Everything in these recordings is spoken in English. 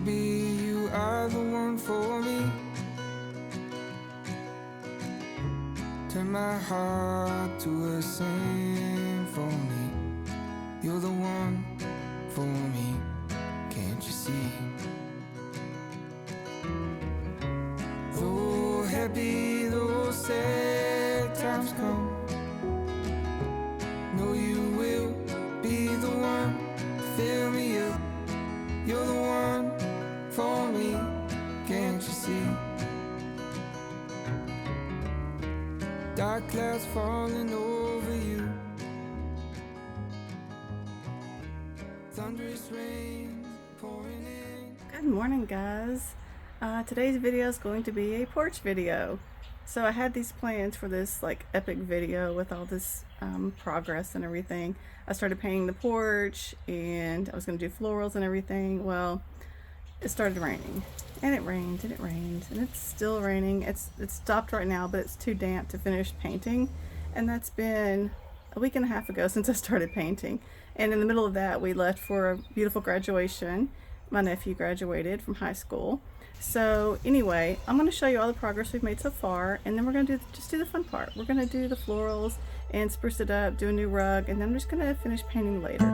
Maybe you are the one for me. Turn my heart to a symphony. You're the one for me, can't you see? Though happy, though sad times come, know you will be the one to fill me up. You're the one for me, can't you see? Dark clouds falling over you, thunderous rain pouring in. Good morning, guys. Today's video is going to be a porch video. So I had these plans for this like epic video with all this progress and everything. I started painting the porch and I was going to do florals and everything. Well, it started raining, and it rained and it rained and it's still raining. It's stopped right now, but it's too damp to finish painting, and that's been a week and a half ago since I started painting. And in the middle of that, we left for a beautiful graduation. My nephew graduated from high school. So anyway, I'm going to show you all the progress we've made so far, and then we're going to just do the fun part. We're going to do the florals and spruce it up, do a new rug, and then I'm just going to finish painting later.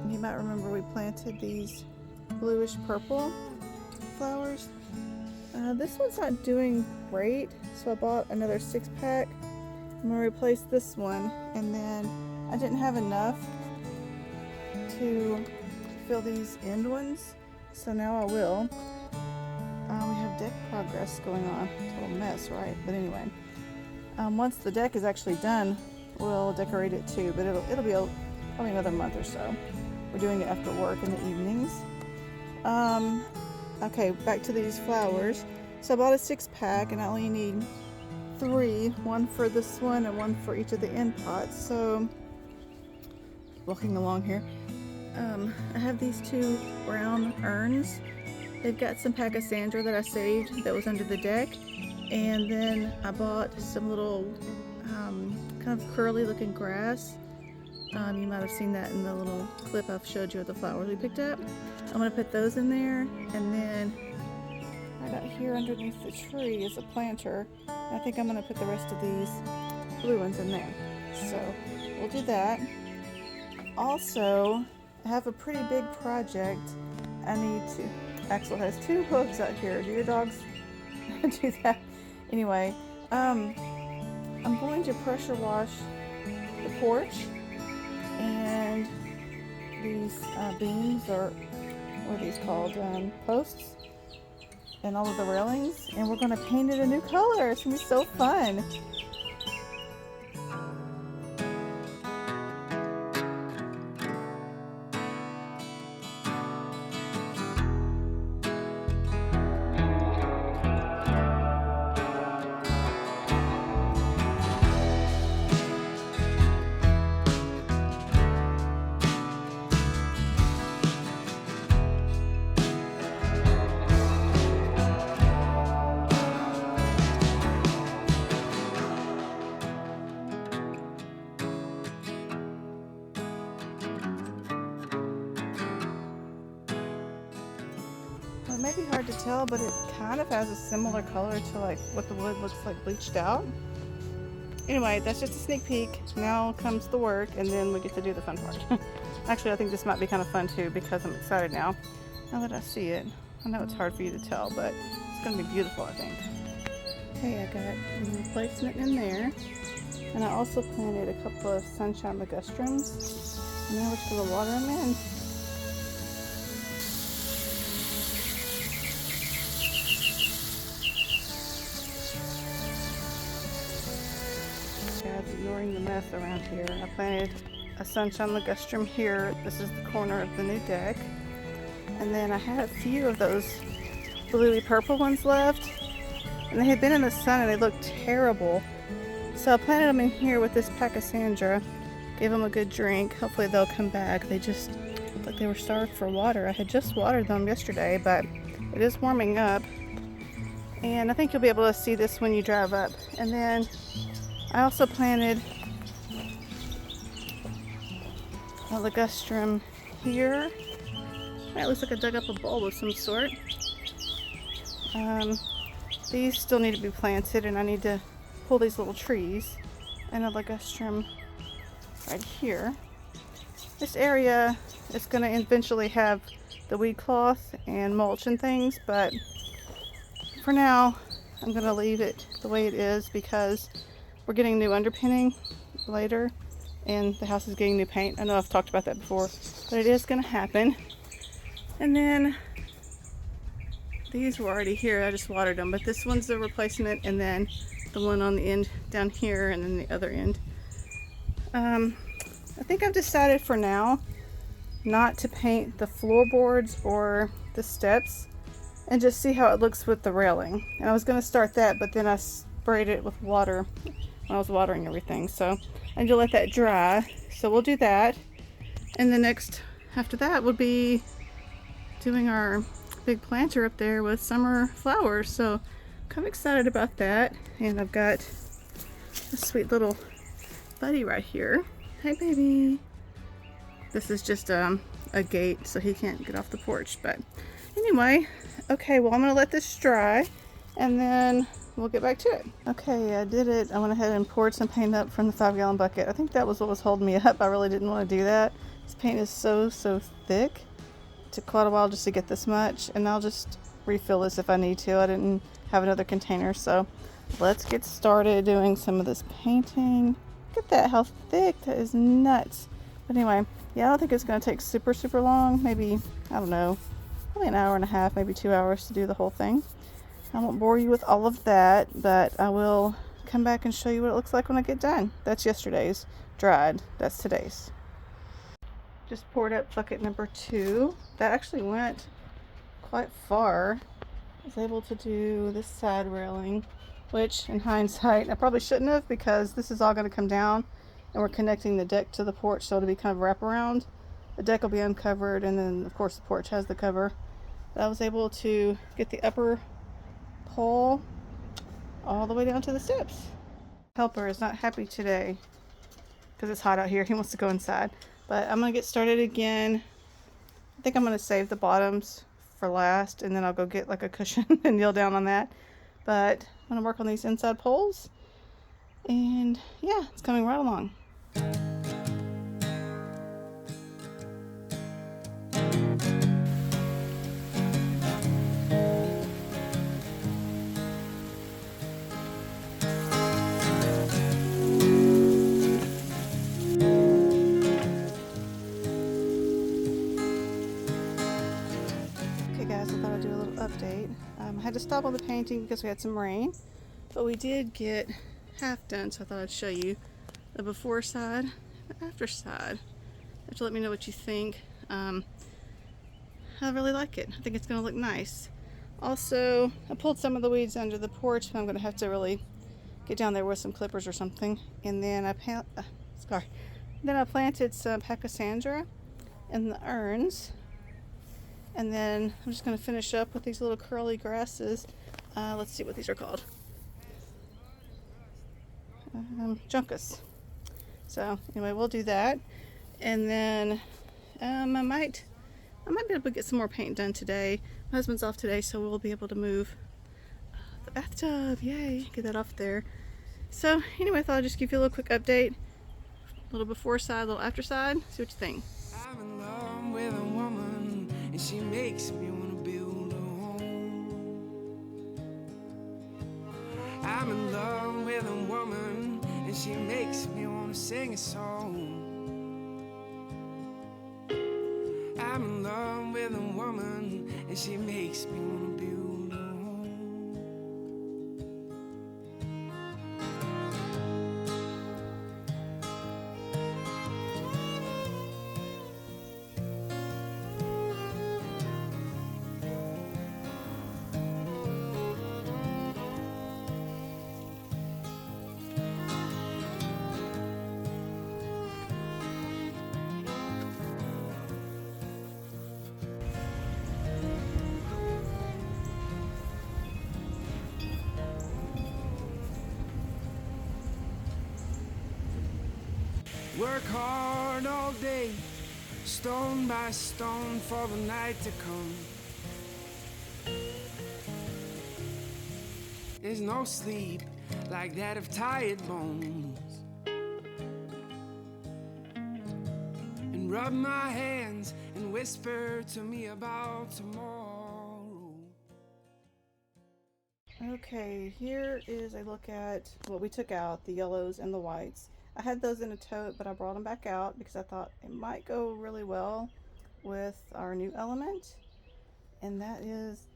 You might remember we planted these bluish purple flowers. This one's not doing great, so I bought another 6-pack. I'm going to replace this one, and then I didn't have enough to fill these end ones, so now I will. We have deck progress going on. It's a little mess, right? But anyway, once the deck is actually done, we'll decorate it too, but it'll be probably another month or so. We're doing it after work in the evenings. Okay, back to these flowers. So I bought a 6-pack, and I only need 3, one for this one and one for each of the end pots. So walking along here, I have these 2 brown urns. They've got some pachysandra that I saved that was under the deck, and then I bought some little kind of curly looking grass. You might have seen that in the little clip I've showed you of the flowers we picked up. I'm going to put those in there, and then I got here underneath the tree is a planter. I think I'm going to put the rest of these blue ones in there. So we'll do that. Also, I have a pretty big project. I need to... Axel has 2 hooves out here. Do your dogs do that? Anyway, I'm going to pressure wash the porch and these beams, or what are these called? Posts, and all of the railings, and we're going to paint it a new color. It's going to be so fun. It may be hard to tell, but it kind of has a similar color to like what the wood looks like bleached out. Anyway, that's just a sneak peek. Now comes the work, and then we get to do the fun part. Actually, I think this might be kind of fun too, because I'm excited now that I see it. I know it's hard for you to tell, but it's going to be beautiful, I think. Okay, I got the replacement in there, and I also planted a couple of sunshine ligustrums, and now we're just going to water them in. Ignoring the mess around here. I planted a sunshine ligustrum here. This is the corner of the new deck. And then I had a few of those bluey purple ones left, and they had been in the sun and they looked terrible. So I planted them in here with this pachysandra. Gave them a good drink. Hopefully they'll come back. They just looked like they were starved for water. I had just watered them yesterday, but it is warming up. And I think you'll be able to see this when you drive up. And then I also planted ligustrum here. It looks like I dug up a bulb of some sort. These still need to be planted, and I need to pull these little trees. And a ligustrum right here. This area is going to eventually have the weed cloth and mulch and things, but for now I'm going to leave it the way it is because we're getting new underpinning later and the house is getting new paint. I know I've talked about that before, but it is going to happen. And then these were already here, I just watered them, but this one's the replacement, and then the one on the end down here, and then the other end. I think I've decided for now not to paint the floorboards or the steps and just see how it looks with the railing. And I was going to start that, but then I sprayed it with water when I was watering everything, so I need to let that dry. So we'll do that, and the next after that would be doing our big planter up there with summer flowers. So I'm kind of excited about that. And I've got a sweet little buddy right here. Hi baby. This is just a gate so he can't get off the porch, but anyway, okay, well I'm gonna let this dry and then we'll get back to it. Okay, I did it. I went ahead and poured some paint up from the 5-gallon bucket. I think that was what was holding me up. I really didn't want to do that. This paint is so thick. It took quite a while just to get this much, and I'll just refill this if I need to. I didn't have another container, so let's get started doing some of this painting. Look at that, how thick. That is nuts. But anyway, yeah, I don't think it's going to take super long. Maybe, I don't know, probably an hour and a half, maybe 2 hours to do the whole thing. I won't bore you with all of that, but I will come back and show you what it looks like when I get done. That's yesterday's dried. That's today's. Just poured up bucket number 2. That actually went quite far. I was able to do this side railing, which in hindsight I probably shouldn't have, because this is all going to come down and we're connecting the deck to the porch, so it'll be kind of wraparound. The deck will be uncovered, and then of course the porch has the cover. But I was able to get the upper pole all the way down to the steps. Helper is not happy today because it's hot out here. He wants to go inside, but I'm gonna get started again. I think I'm gonna save the bottoms for last, and then I'll go get like a cushion and kneel down on that. But I'm gonna work on these inside poles, and yeah, it's coming right along. Update. I had to stop on the painting because we had some rain, but we did get half done, so I thought I'd show you the before side, the after side. You have to let me know what you think. I really like it. I think it's going to look nice. Also, I pulled some of the weeds under the porch, but I'm going to have to really get down there with some clippers or something. And then I planted some pachysandra in the urns. And then I'm just going to finish up with these little curly grasses. Let's see what these are called. Juncus. So anyway, we'll do that. And then I might be able to get some more paint done today. My husband's off today, so we'll be able to move the bathtub. Yay, get that off there. So anyway, I thought I'd just give you a little quick update. A little before side, a little after side. See what you think. I'm in love with a woman, and she makes me want to build a home. I'm in love with a woman, and she makes me want to sing a song. I'm in love with a woman, and she makes me want to build a home. Work hard all day stone by stone for the night to come. There's no sleep like that of tired bones. And rub my hands and whisper to me about tomorrow. Okay, here is a look at what we took out, the yellows and the whites. I had those in a tote, but I brought them back out because I thought it might go really well with our new element. And that is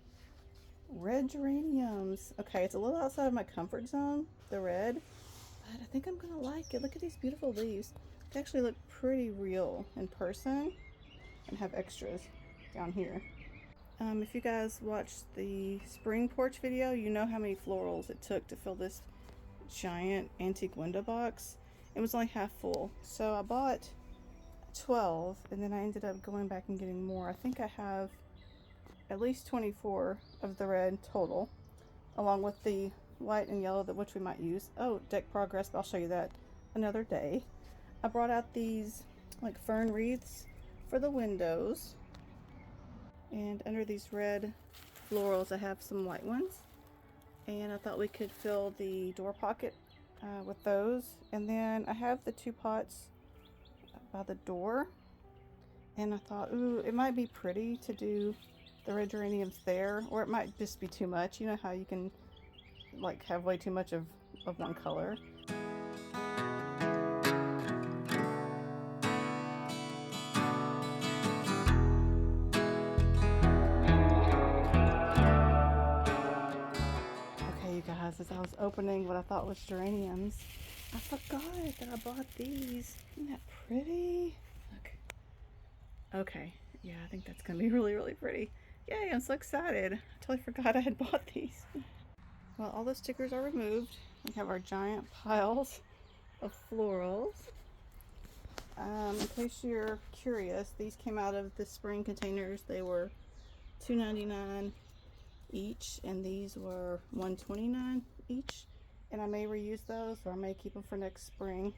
red geraniums. Okay, it's a little outside of my comfort zone, the red, but I think I'm gonna like it. Look at these beautiful leaves. They actually look pretty real in person and have extras down here. If you guys watched the spring porch video, you know how many florals it took to fill this giant antique window box. It was only half full, so I bought 12 and then I ended up going back and getting more. I think I have at least 24 of the red total, along with the white and yellow, that which we might use. Oh, deck progress, but I'll show you that another day. I brought out these like fern wreaths for the windows, and under these red florals I have some white ones, and I thought we could fill the door pocket with those. And then I have the 2 pots by the door, and I thought, ooh, it might be pretty to do the red geraniums there, or it might just be too much. You know how you can like have way too much of one color. Okay, you guys, as I was opening what I thought was geraniums, I forgot that I bought these. Isn't that pretty? Look. Okay, yeah, I think that's gonna be really, really pretty. Yay, I'm so excited. I totally forgot I had bought these. Well, all the stickers are removed. We have our giant piles of florals. In case you're curious, these came out of the spring containers. They were $2.99 each, and these were $1.29 each. And I may reuse those, or I may keep them for next spring.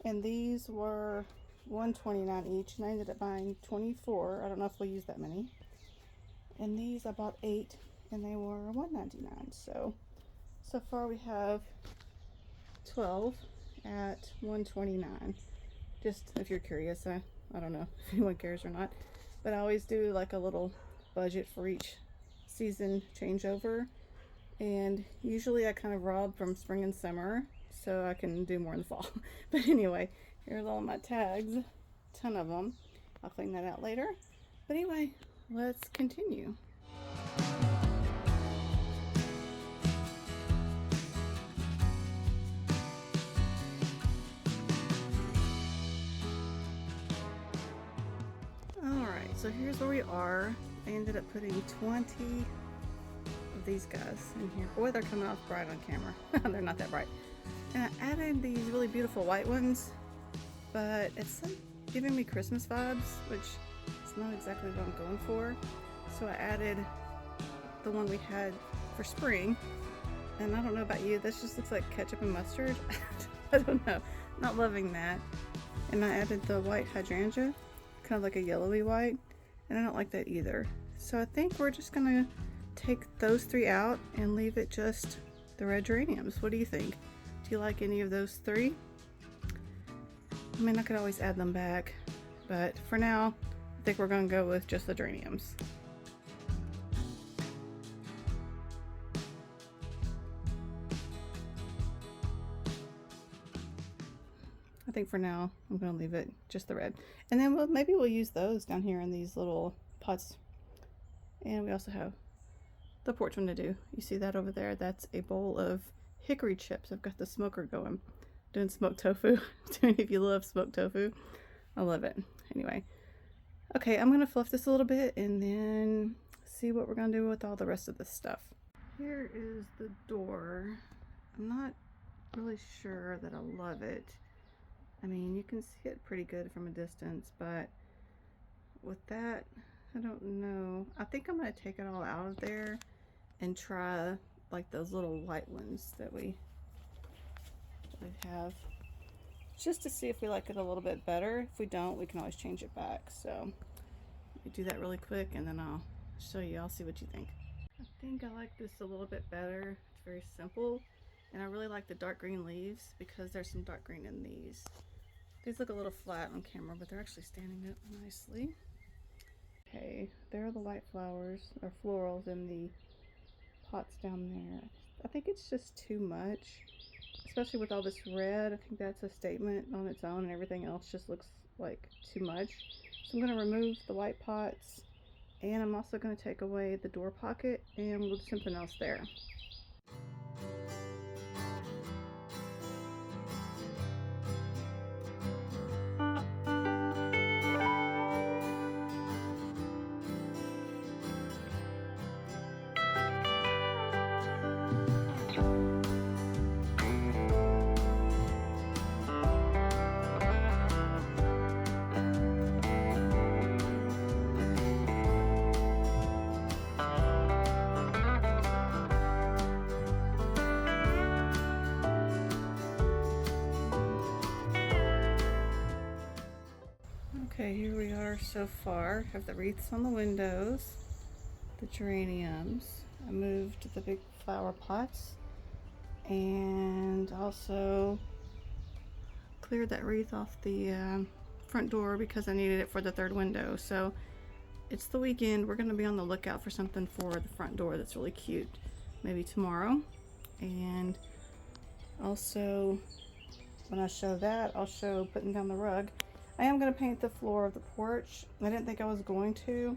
And these were $1.29 each, and I ended up buying 24. I don't know if we'll use that many. And these I bought 8, and they were $1.99. So far we have 12 at $1.29. Just if you're curious, I don't know if anyone cares or not, but I always do like a little budget for each season changeover, and usually I kind of rob from spring and summer so I can do more in the fall. But anyway, here's all my tags, a ton of them. I'll clean that out later. But anyway, let's continue. Alright, so here's where we are. I ended up putting 20 of these guys in here. Boy, they're coming off bright on camera. They're not that bright. And I added these really beautiful white ones, but it's like giving me Christmas vibes, which is not exactly what I'm going for. So I added the one we had for spring, and I don't know about you, this just looks like ketchup and mustard. I don't know, not loving that. And I added the white hydrangea, kind of like a yellowy white, and I don't like that either. So I think we're just gonna take those 3 out and leave it just the red geraniums. What do you think? Do you like any of those 3? I mean, I could always add them back, but for now, I think we're gonna go with just the geraniums. I think for now, I'm gonna leave it just the red. And then maybe we'll use those down here in these little pots. And we also have the porch one to do. You see that over there? That's a bowl of hickory chips. I've got the smoker going, doing smoked tofu. If you love smoked tofu, I love it. Anyway, okay, I'm gonna fluff this a little bit and then see what we're gonna do with all the rest of this stuff. Here is the door. I'm not really sure that I love it. I mean, you can see it pretty good from a distance, but with that, I don't know. I think I'm gonna take it all out of there and try like those little white ones that we have. just to see if we like it a little bit better. If we don't, we can always change it back. So let me do that really quick and then I'll show you. I'll see what you think. I think I like this a little bit better. It's very simple, and I really like the dark green leaves because there's some dark green in these. These look a little flat on camera, but they're actually standing up nicely. Okay, there are the white flowers or florals in the pots down there. I think it's just too much, especially with all this red. I think that's a statement on its own, and everything else just looks like too much. So I'm going to remove the white pots, and I'm also going to take away the door pocket, and we'll do something else there. Okay, here we are so far. Have the wreaths on the windows, the geraniums. I moved the big flower pots and also cleared that wreath off the front door because I needed it for the third window. So it's the weekend. We're going to be on the lookout for something for the front door that's really cute. Maybe tomorrow. And also, when I show that, I'll show putting down the rug. I am going to paint the floor of the porch. I didn't think I was going to,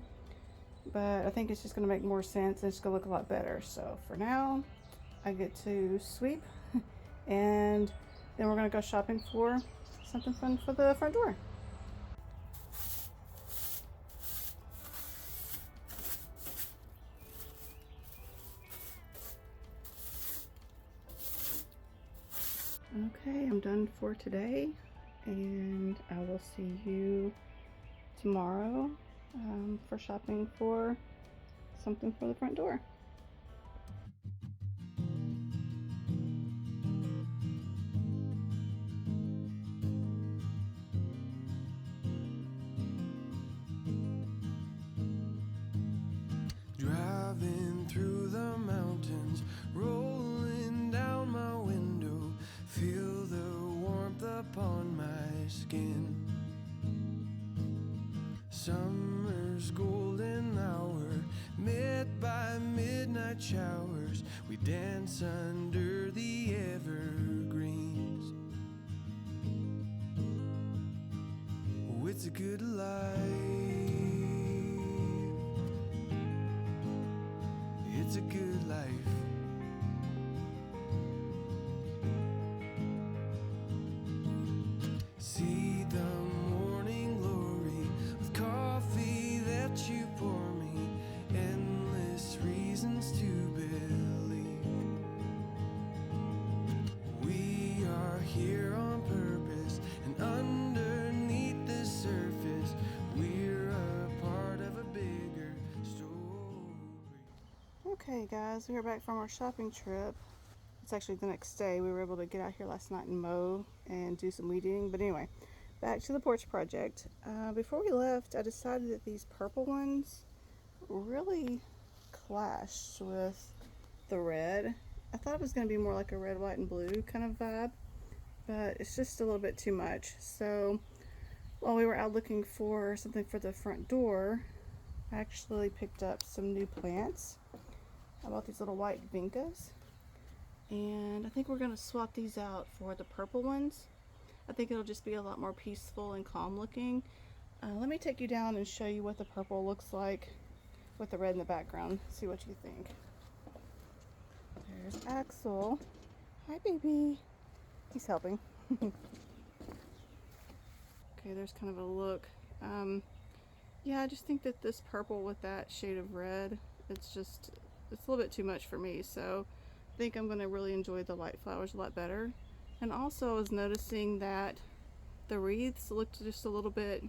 but I think it's just going to make more sense and it's going to look a lot better. So for now, I get to sweep and then we're going to go shopping for something fun for the front door. Okay, I'm done for today, and I will see you tomorrow for shopping for something for the front door. Driving through the mountains, rolling down my window, feel the warmth upon my skin. Summer's golden hour, met by midnight showers, we dance under the evergreens. Oh, it's a good life. It's a good life. See the morning glory with coffee that you pour me, endless reasons to believe. We are here on purpose, and underneath the surface, we're a part of a bigger story. Okay guys, we are back from our shopping trip. It's actually the next day. We were able to get out here last night and mow and do some weed eating. But anyway, back to the porch project. Before we left, I decided that these purple ones really clashed with the red. I thought it was going to be more like a red, white, and blue kind of vibe, but it's just a little bit too much. So while we were out looking for something for the front door, I actually picked up some new plants. I bought these little white vincas, and I think we're going to swap these out for the purple ones. I think it'll just be a lot more peaceful and calm looking. Let me take you down and show you what the purple looks like with the red in the background. See what you think. There's Axel. Hi, baby. He's helping. Okay, there's kind of a look. Yeah, I just think that this purple with that shade of red, it's a little bit too much for me. So I think I'm going to really enjoy the light flowers a lot better. And also I was noticing that the wreaths looked just a little bit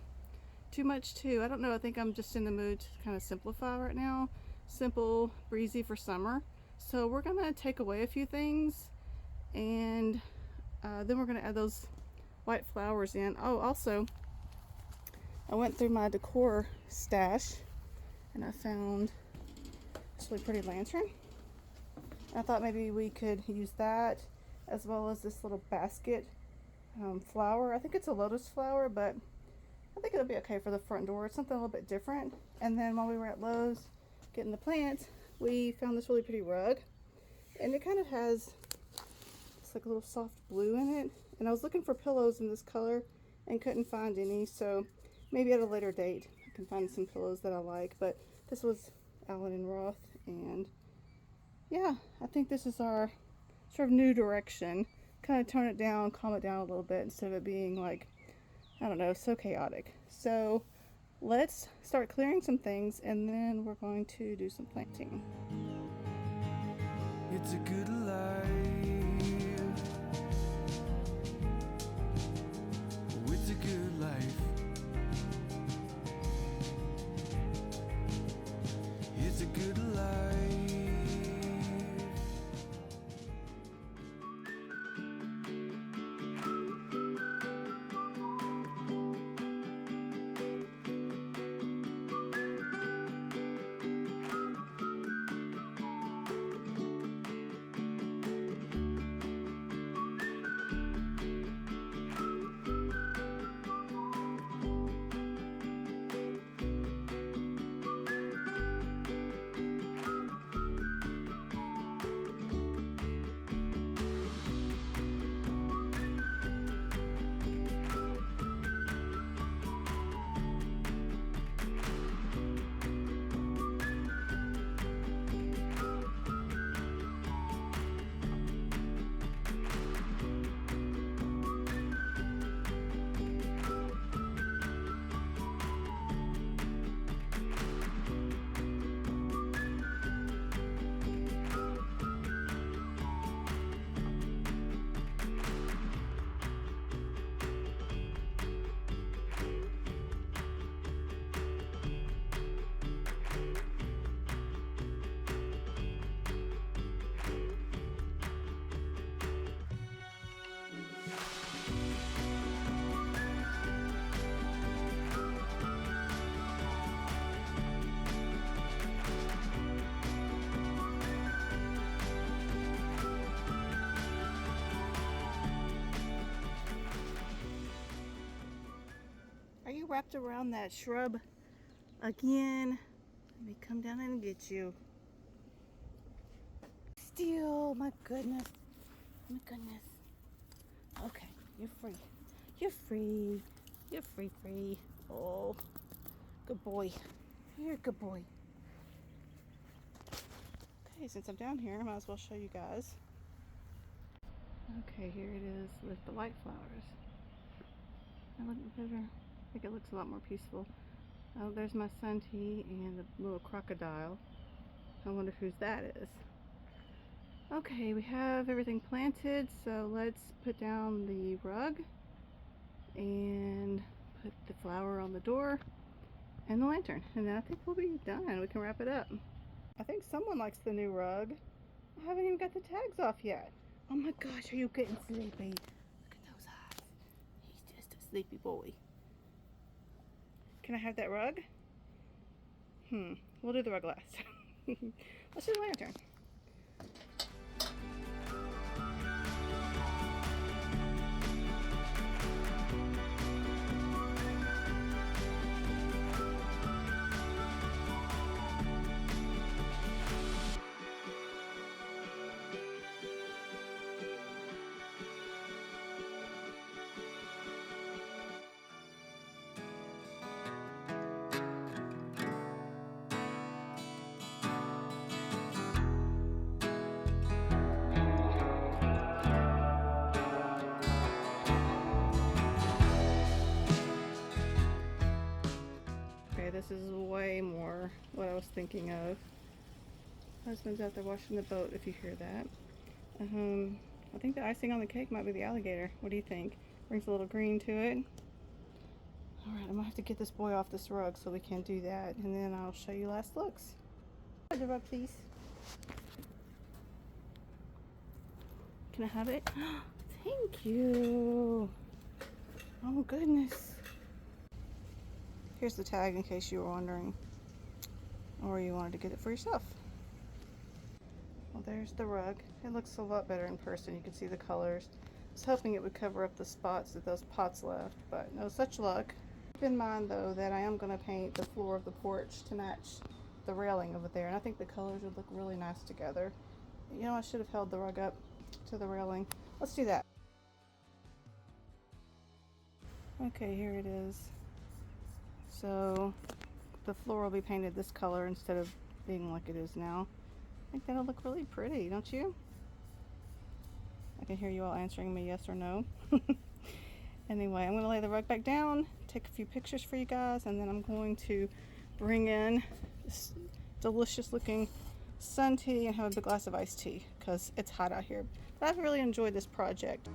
too much too. I don't know, I think I'm just in the mood to kind of simplify right now. Simple, breezy for summer. So we're going to take away a few things, and then we're going to add those white flowers in. Oh, also, I went through my decor stash and I found this really pretty lantern. I thought maybe we could use that as well as this little basket flower. I think it's a lotus flower, but I think it'll be okay for the front door. It's something a little bit different. And then while we were at Lowe's getting the plants, we found this really pretty rug. And it kind of has, it's like a little soft blue in it. And I was looking for pillows in this color and couldn't find any. So maybe at a later date I can find some pillows that I like. But this was Allen and Roth. And yeah, I think this is our sort of new direction. Kind of tone it down, calm it down a little bit instead of it being like, I don't know, so chaotic. So let's start clearing some things and then we're going to do some planting. It's a good life. Oh, it's a good life. It's a good life. Are you wrapped around that shrub again? Let me come down and get you. Steal, my goodness. My goodness. Okay, you're free. You're free. You're free. Oh, good boy. You're a good boy. Okay, since I'm down here, I might as well show you guys. Okay, here it is with the white flowers. I look better. I think it looks a lot more peaceful. Oh, there's my suntee and a little crocodile. I wonder whose that is. Okay, we have everything planted, so let's put down the rug and put the flower on the door and the lantern. And then I think we'll be done. We can wrap it up. I think someone likes the new rug. I haven't even got the tags off yet. Oh my gosh, are you getting sleepy? Look at those eyes. He's just a sleepy boy. Can I have that rug? We'll do the rug last. Let's do the lantern. Okay, this is way more what I was thinking of. Husband's out there washing the boat, if you hear that. I think the icing on the cake might be the alligator. What do you think? Brings a little green to it. Alright, I'm gonna have to get this boy off this rug so we can do that, and then I'll show you last looks. The rug, please. Can I have it? Thank you. Oh goodness. Here's the tag in case you were wondering, or you wanted to get it for yourself. Well, there's the rug. It looks a lot better in person. You can see the colors. I was hoping it would cover up the spots that those pots left, but no such luck. Keep in mind though that I am going to paint the floor of the porch to match the railing over there, and I think the colors would look really nice together. You know, I should have held the rug up to the railing. Let's do that. Okay, here it is. So the floor will be painted this color instead of being like it is now. I think that'll look really pretty, don't you? I can hear you all answering me yes or no. Anyway, I'm going to lay the rug back down, take a few pictures for you guys, and then I'm going to bring in this delicious looking sun tea and have a big glass of iced tea because it's hot out here. But I've really enjoyed this project.